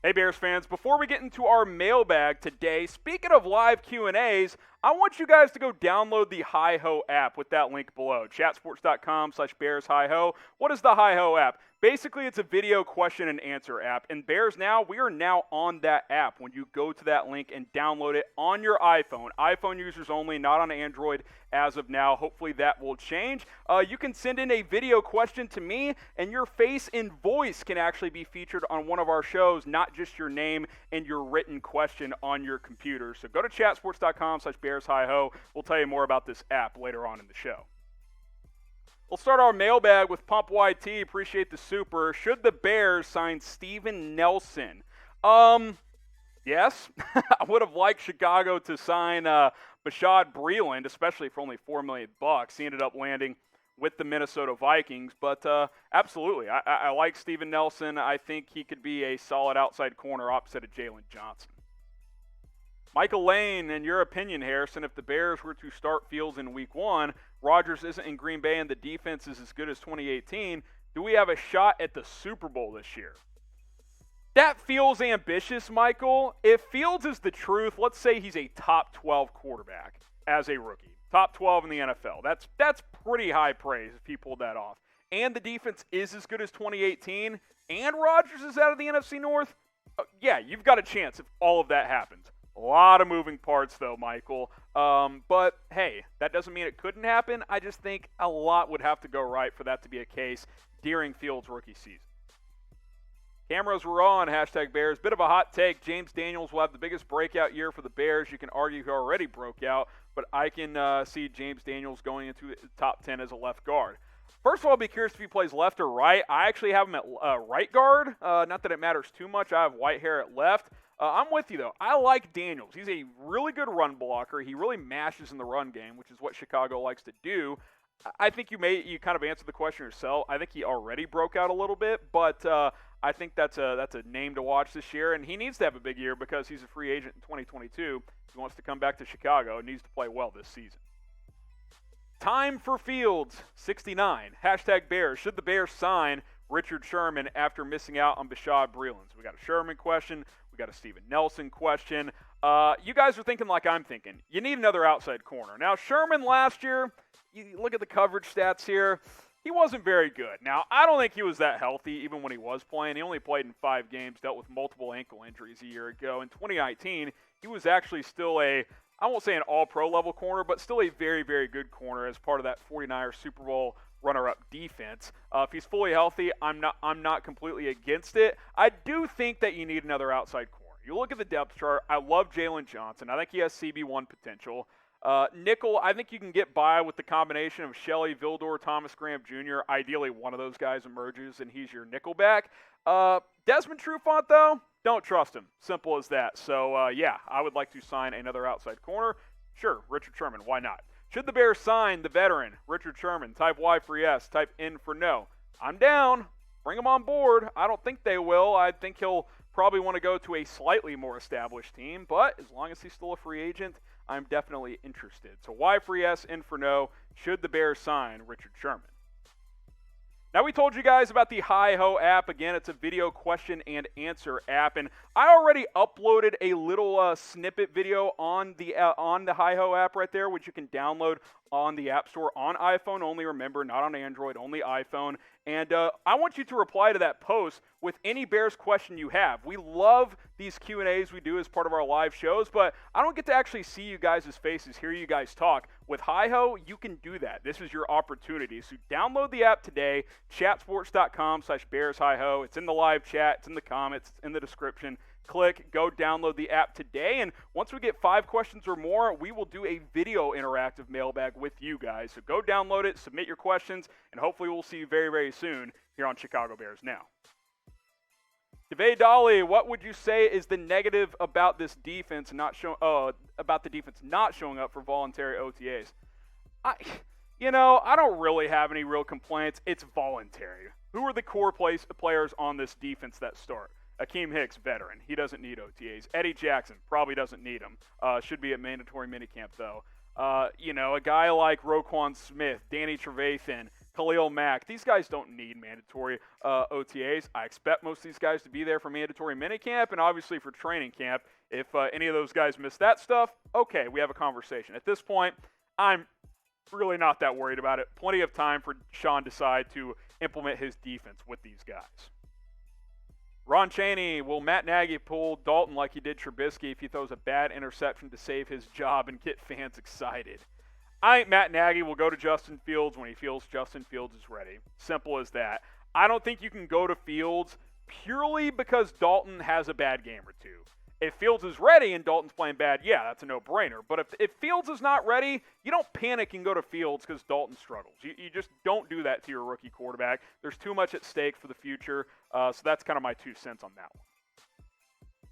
Hey Bears fans, before we get into our mailbag today, speaking of live Q&As, I want you guys to go download the HiHo app with that link below, chatsports.com/BearsHiHo. What is the HiHo app? Basically, it's a video question and answer app, and Bears Now, we are now on that app when you go to that link and download it on your iPhone. iPhone users only, not on Android as of now. Hopefully that will change. You can send in a video question to me, and your face and voice can actually be featured on one of our shows, not just your name and your written question on your computer. So go to chatsports.com/BearsHiHo. We'll tell you more about this app later on in the show. We'll start our mailbag with Pump YT. Appreciate the super. Should the Bears sign Steven Nelson? Yes. I would have liked Chicago to sign Bashaud Breeland, especially for only $4 million. He ended up landing with the Minnesota Vikings. But absolutely, I like Steven Nelson. I think he could be a solid outside corner opposite of Jalen Johnson. Michael Lane, in your opinion, Harrison, if the Bears were to start Fields in Week 1, Rodgers isn't in Green Bay and the defense is as good as 2018, do we have a shot at the Super Bowl this year? That feels ambitious, Michael. If Fields is the truth, let's say he's a top 12 quarterback as a rookie. Top 12 in the NFL. That's pretty high praise if he pulled that off. And the defense is as good as 2018, and Rodgers is out of the NFC North, yeah, you've got a chance if all of that happens. A lot of moving parts, though, Michael. But, hey, that doesn't mean it couldn't happen. I just think a lot would have to go right for that to be a case during Fields' rookie season. Cameras were on, #Bears. Bit of a hot take. James Daniels will have the biggest breakout year for the Bears. You can argue he already broke out, but I can see James Daniels going into the top 10 as a left guard. First of all, I'll be curious if he plays left or right. I actually have him at right guard. Not that it matters too much. I have Whitehair at left. I'm with you, though. I like Daniels. He's a really good run blocker. He really mashes in the run game, which is what Chicago likes to do. I think you kind of answered the question yourself. I think he already broke out a little bit, but I think that's a name to watch this year, and he needs to have a big year because he's a free agent in 2022. He wants to come back to Chicago and needs to play well this season. Time for Fields, 69. #Bears. Should the Bears sign Richard Sherman after missing out on Bashaud Breeland? So we got a Sherman question. We got a Steven Nelson question. You guys are thinking like I'm thinking. You need another outside corner. Now, Sherman last year, you look at the coverage stats here, he wasn't very good. Now, I don't think he was that healthy even when he was playing. He only played in 5 games, dealt with multiple ankle injuries a year ago. In 2019, he was actually still I won't say an all-pro level corner, but still a very, very good corner as part of that 49ers Super Bowl runner-up defense. If he's fully healthy, I'm not completely against it. I do think that you need another outside corner. You look at the depth chart. I love Jalen Johnson. I think he has CB1 potential. Nickel, I think you can get by with the combination of Shelley, Vildor, Thomas Graham Jr. Ideally, one of those guys emerges, and he's your nickel back. Desmond Trufant, though, don't trust him. Simple as that. So, yeah, I would like to sign another outside corner. Sure, Richard Sherman, why not? Should the Bears sign the veteran, Richard Sherman? Type Y for yes, type N for no. I'm down. Bring him on board. I don't think they will. I think he'll probably want to go to a slightly more established team, but as long as he's still a free agent, I'm definitely interested. So Y for yes, N for no. Should the Bears sign Richard Sherman? Now, we told you guys about the HiHo app. Again, it's a video question and answer app, and I already uploaded a little snippet video on the HiHo app right there, which you can download on the App Store on iPhone only. Remember, not on Android, only iPhone. And I want you to reply to that post with any Bears question you have. We love these Q&As we do as part of our live shows, but I don't get to actually see you guys' faces, hear you guys talk. With HiHo, you can do that. This is your opportunity. So download the app today, chatsports.com/BearsHiHo. It's in the live chat, it's in the comments, it's in the description. Click, go download the app today, and once we get 5 questions or more, we will do a video interactive mailbag with you guys. So go download it, submit your questions, and hopefully we'll see you very, very soon here on Chicago Bears Now. Devay Dolly, what would you say is the negative about this defense about the defense not showing up for voluntary OTAs? I don't really have any real complaints. It's voluntary. Who are the core players on this defense that start? Akeem Hicks, veteran. He doesn't need OTAs. Eddie Jackson probably doesn't need them. Should be at mandatory minicamp, though. A guy like Roquan Smith, Danny Trevathan, Khalil Mack. These guys don't need mandatory OTAs. I expect most of these guys to be there for mandatory minicamp and obviously for training camp. If any of those guys miss that stuff, okay, we have a conversation. At this point, I'm really not that worried about it. Plenty of time for Sean Desai to implement his defense with these guys. Ron Chaney, will Matt Nagy pull Dalton like he did Trubisky if he throws a bad interception to save his job and get fans excited? I think Matt Nagy will go to Justin Fields when he feels Justin Fields is ready. Simple as that. I don't think you can go to Fields purely because Dalton has a bad game or two. If Fields is ready and Dalton's playing bad, yeah, that's a no-brainer. But if Fields is not ready, you don't panic and go to Fields because Dalton struggles. You just don't do that to your rookie quarterback. There's too much at stake for the future, so that's kind of my 2 cents on that one.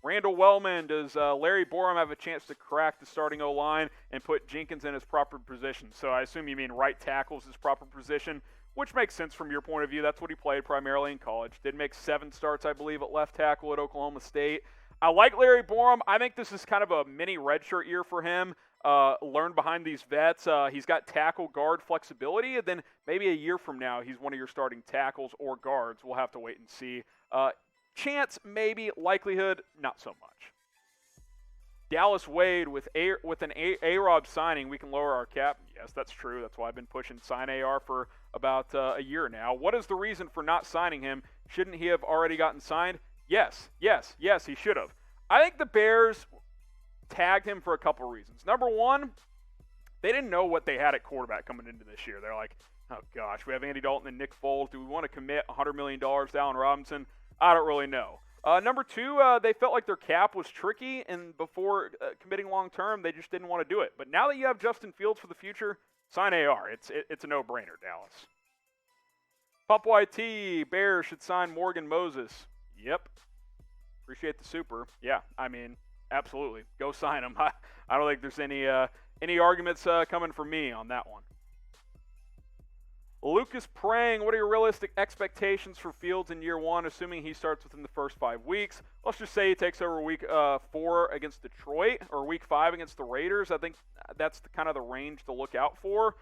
Randall Wellman, does Larryborham have a chance to crack the starting O-line and put Jenkins in his proper position? So I assume you mean right tackle is his proper position, which makes sense from your point of view. That's what he played primarily in college. Did make 7 starts, I believe, at left tackle at Oklahoma State. I like Larryborham. I think this is kind of a mini redshirt year for him. Learn behind these vets. He's got tackle guard flexibility, and then maybe a year from now he's one of your starting tackles or guards. We'll have to wait and see. Chance, maybe. Likelihood, not so much. Dallas Wade, with an A-Rob signing, we can lower our cap. Yes, that's true. That's why I've been pushing sign AR for about a year now. What is the reason for not signing him? Shouldn't he have already gotten signed? Yes, he should have. I think the Bears tagged him for a couple reasons. Number one, they didn't know what they had at quarterback coming into this year. They're like, oh gosh, we have Andy Dalton and Nick Foles. Do we want to commit $100 million to Allen Robinson? I don't really know. Number two, they felt like their cap was tricky, and before committing long-term, they just didn't want to do it. But now that you have Justin Fields for the future, sign AR. It's a no-brainer, Dallas. Pop YT, Bears should sign Morgan Moses. Yep. Appreciate the super. Yeah, I mean, absolutely. Go sign him. I don't think there's any arguments coming from me on that one. Lucas Prang, what are your realistic expectations for Fields in year one, assuming he starts within the first 5 weeks? Let's just say he takes over week 4 against Detroit or week 5 against the Raiders. I think that's kind of the range to look out for.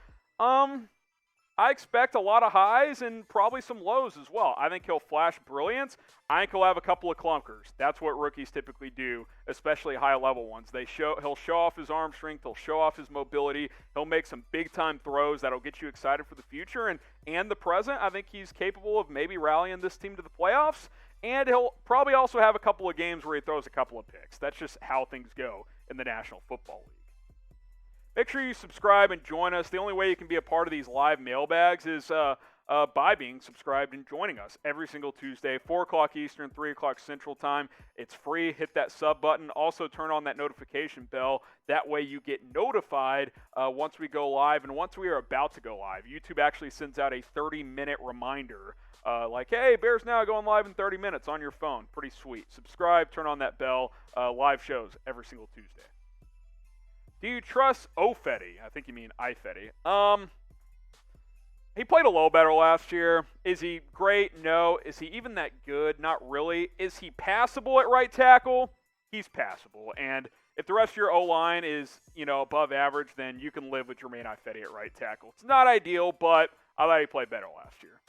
I expect a lot of highs and probably some lows as well. I think he'll flash brilliance. I think he'll have a couple of clunkers. That's what rookies typically do, especially high-level ones. He'll show off his arm strength. He'll show off his mobility. He'll make some big-time throws that'll get you excited for the future and the present. I think he's capable of maybe rallying this team to the playoffs, and he'll probably also have a couple of games where he throws a couple of picks. That's just how things go in the National Football League. Make sure you subscribe and join us. The only way you can be a part of these live mailbags is by being subscribed and joining us every single Tuesday, 4 o'clock Eastern, 3 o'clock Central Time. It's free. Hit that sub button. Also, turn on that notification bell. That way you get notified once we go live and once we are about to go live. YouTube actually sends out a 30-minute reminder like, hey, Bears Now going live in 30 minutes on your phone. Pretty sweet. Subscribe, turn on that bell. Live shows every single Tuesday. Do you trust Ofetti? I think you mean Ifetti. He played a little better last year. Is he great? No. Is he even that good? Not really. Is he passable at right tackle? He's passable. And if the rest of your O-line is, above average, then you can live with Germain Ifetti at right tackle. It's not ideal, but I thought he played better last year.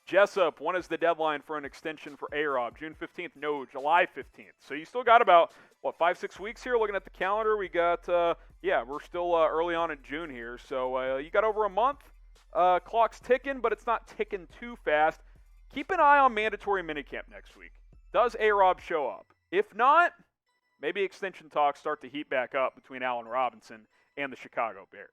Jessup, when is the deadline for an extension for A-Rob? June 15th? No, July 15th. So you still got about, 5-6 weeks here? Looking at the calendar, we got, we're still early on in June here. So you got over a month. Clock's ticking, but it's not ticking too fast. Keep an eye on mandatory minicamp next week. Does A-Rob show up? If not, maybe extension talks start to heat back up between Allen Robinson and the Chicago Bears.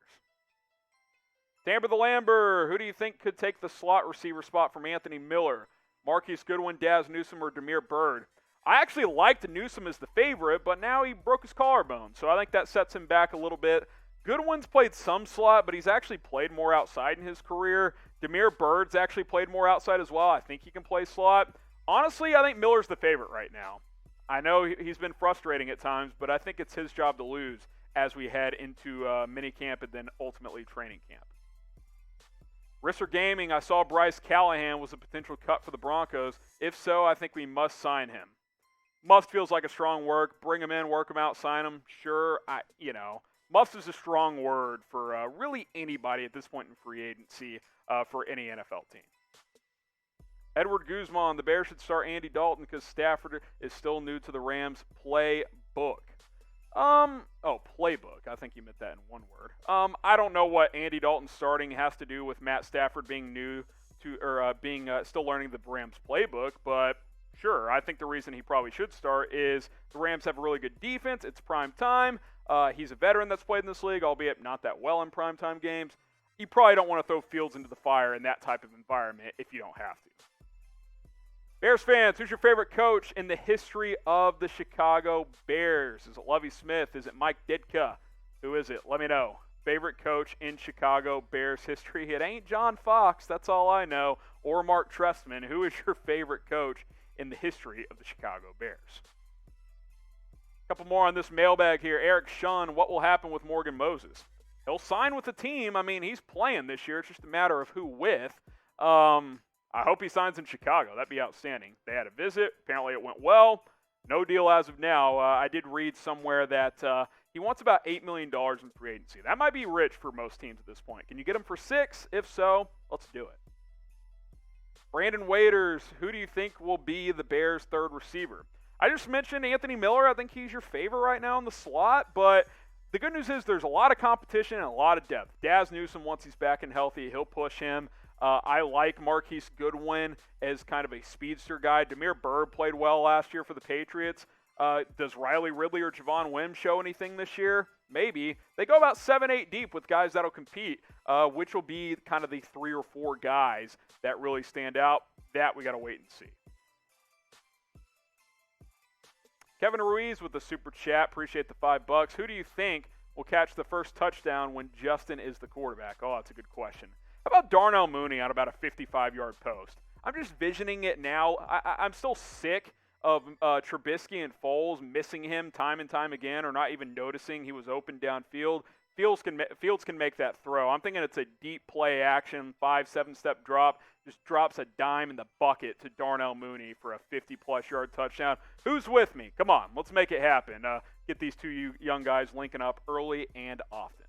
Tamper the Lamber, who do you think could take the slot receiver spot from Anthony Miller? Marquise Goodwin, Daz Newsome, or Damiere Byrd? I actually liked Newsome as the favorite, but now he broke his collarbone, so I think that sets him back a little bit. Goodwin's played some slot, but he's actually played more outside in his career. Damiere Byrd's actually played more outside as well. I think he can play slot. Honestly, I think Miller's the favorite right now. I know he's been frustrating at times, but I think it's his job to lose as we head into minicamp and then ultimately training camp. Risser Gaming, I saw Bryce Callahan was a potential cut for the Broncos. If so, I think we must sign him. Must feels like a strong word. Bring him in, work him out, sign him. Sure, Must is a strong word for really anybody at this point in free agency for any NFL team. Edward Guzman, the Bears should start Andy Dalton because Stafford is still new to the Rams playbook. Playbook. I think you meant that in one word. I don't know what Andy Dalton starting has to do with Matt Stafford being new to, or being still learning the Rams playbook, but sure, I think the reason he probably should start is the Rams have a really good defense. It's prime time. He's a veteran that's played in this league, albeit not that well in primetime games. You probably don't want to throw Fields into the fire in that type of environment if you don't have to. Bears fans, who's your favorite coach in the history of the Chicago Bears? Is it Lovie Smith? Is it Mike Ditka? Who is it? Let me know. Favorite coach in Chicago Bears history? It ain't John Fox, that's all I know, or Mark Trestman. Who is your favorite coach in the history of the Chicago Bears? A couple more on this mailbag here. Eric Shun, what will happen with Morgan Moses? He'll sign with the team. I mean, he's playing this year. It's just a matter of who with. I hope he signs in Chicago. That'd be outstanding. They had a visit. Apparently it went well. No deal as of now. I did read somewhere that he wants about $8 million in free agency. That might be rich for most teams at this point. Can you get him for $6 million? If so, let's do it. Brandon Waiters, who do you think will be the Bears' third receiver? I just mentioned Anthony Miller. I think he's your favorite right now in the slot, but the good news is there's a lot of competition and a lot of depth. Daz Newsome, once he's back and healthy, he'll push him. I like Marquise Goodwin as kind of a speedster guy. Damiere Byrd played well last year for the Patriots. Does Riley Ridley or Javon Wims show anything this year? Maybe. They go about 7-8 deep with guys that'll compete, which will be kind of the 3 or 4 guys that really stand out. That we got to wait and see. Kevin Ruiz with the super chat. Appreciate the $5. Who do you think will catch the first touchdown when Justin is the quarterback? Oh, that's a good question. How about Darnell Mooney on about a 55-yard post? I'm just visioning it now. I'm still sick of Trubisky and Foles missing him time and time again, or not even noticing he was open downfield. Fields can make that throw. I'm thinking it's a deep play action, 5-7 step drop, just drops a dime in the bucket to Darnell Mooney for a 50-plus yard touchdown. Who's with me? Come on, let's make it happen. Get these two young guys linking up early and often.